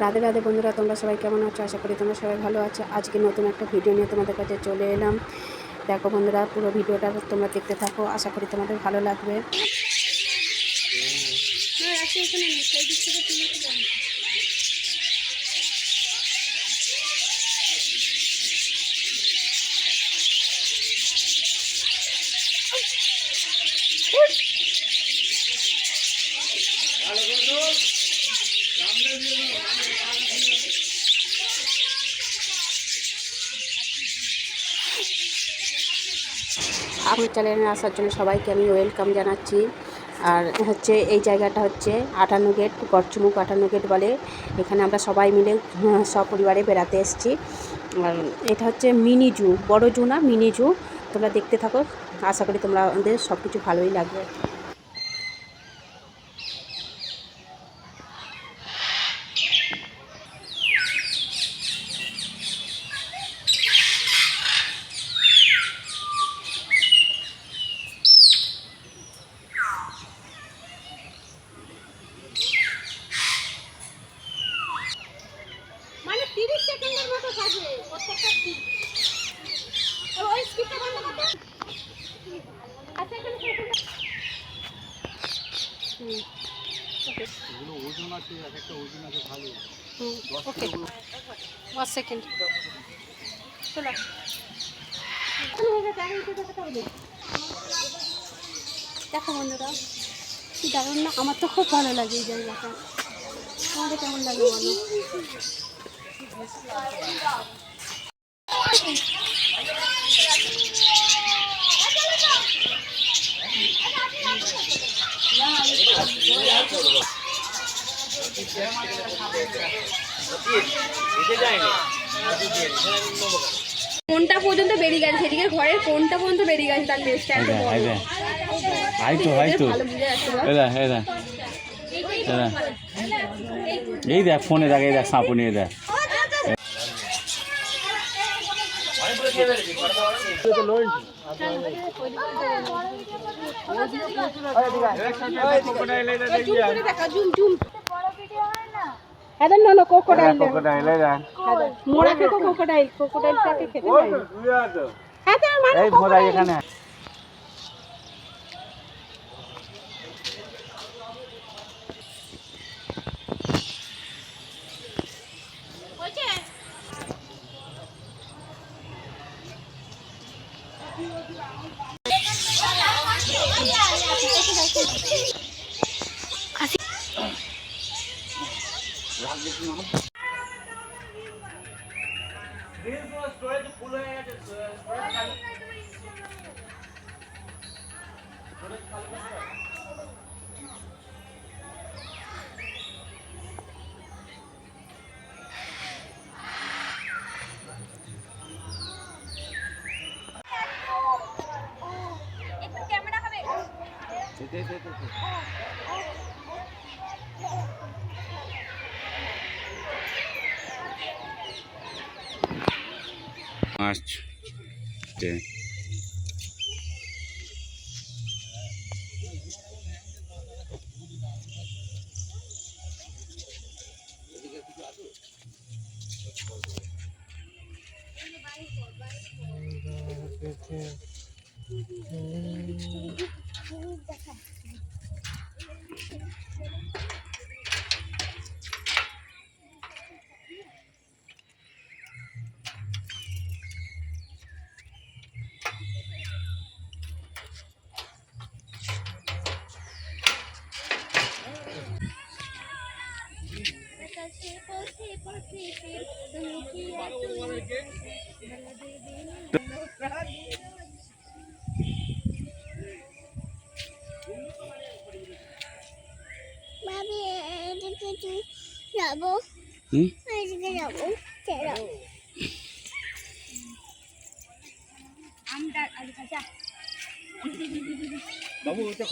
রাধে রাধে বন্ধুরা, তোমরা সবাই কেমন আছো? আশা করি তোমরা সবাই ভালো আছো। আজকে নতুন একটা ভিডিও নিয়ে তোমাদের কাছে চলে এলাম। দেখো বন্ধুরা, পুরো ভিডিওটা তোমরা দেখতে থাকো, আশা করি তোমাদের ভালো লাগবে। আমার চ্যানেলে আসার জন্য সবাইকে আমি ওয়েলকাম জানাচ্ছি। আর হচ্ছে এই জায়গাটা হচ্ছে 58 গেট, গড়চুমুক 58 গেট বলে। এখানে আমরা সবাই মিলে সপরিবারে বেড়াতে এসেছি। আর এটা হচ্ছে মিনি জু, বড় জু না, মিনি জু। তোমরা দেখতে থাকো, আশা করি তোমরা আমাদের সব কিছু ভালোই লাগবে। মানে 30 সেকেন্ডের মতো থাকবে প্রত্যেকটা স্কিপ। ওই স্কিপটা বন্ধ করতে। আচ্ছা, এখানে ওকে, এগুলো ওজন আছে, একটা ওজন আছে ভালো। ওকে, 1 সেকেন্ড চলো। দেখো বন্ধুরা, কি দারুণ না? আমার তো খুব ভালো লাগে এই জায়গাটা। তোমাদের কেমন লাগে বলো? কোনটা পর্যন্ত বেরিয়ে গেছে, সেদিকে ঘরের কোনটা পর্যন্ত বেরিয়ে গেছে তার লেজটা এত বড়। এই দেখ ফোনে দেখ, এই দেখ সাপুনি দেখ। এখানে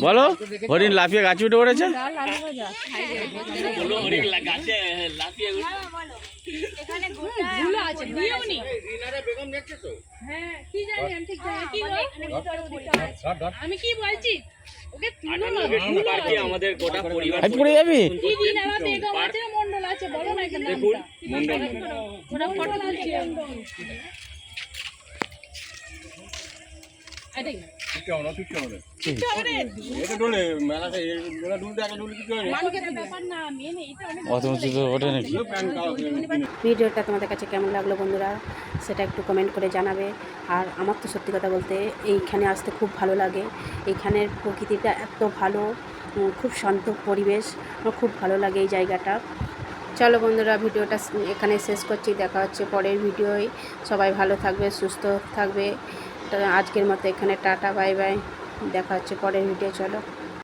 বলো, হরিণ লাফিয়ে গাছে উঠে পড়েছে। আমি কি বলছি, আমাদের গোটা পরিবার আমি পড়ে যাবি অত উঁচু তো ওঠে নাকি ভিডিওটা তোমাদের কাছে কেমন লাগলো বন্ধুরা সেটা একটু কমেন্ট করে জানাবে। আর আমার তো সত্যি কথা বলতে এইখানে আসতে খুব ভালো লাগে, এইখানের প্রকৃতিটা এত ভালো, খুব শান্ত পরিবেশ, আমার খুব ভালো লাগে এই জায়গাটা। চলো বন্ধুরা ভিডিওটা এখানে শেষ করছি, দেখা হচ্ছে পরের ভিডিওয়। সবাই ভালো থাকবে, সুস্থ থাকবে। তো আজকের মতো এখানে টাটা, বাই বাই, দেখা হচ্ছে পরের ভিডিও। চলো।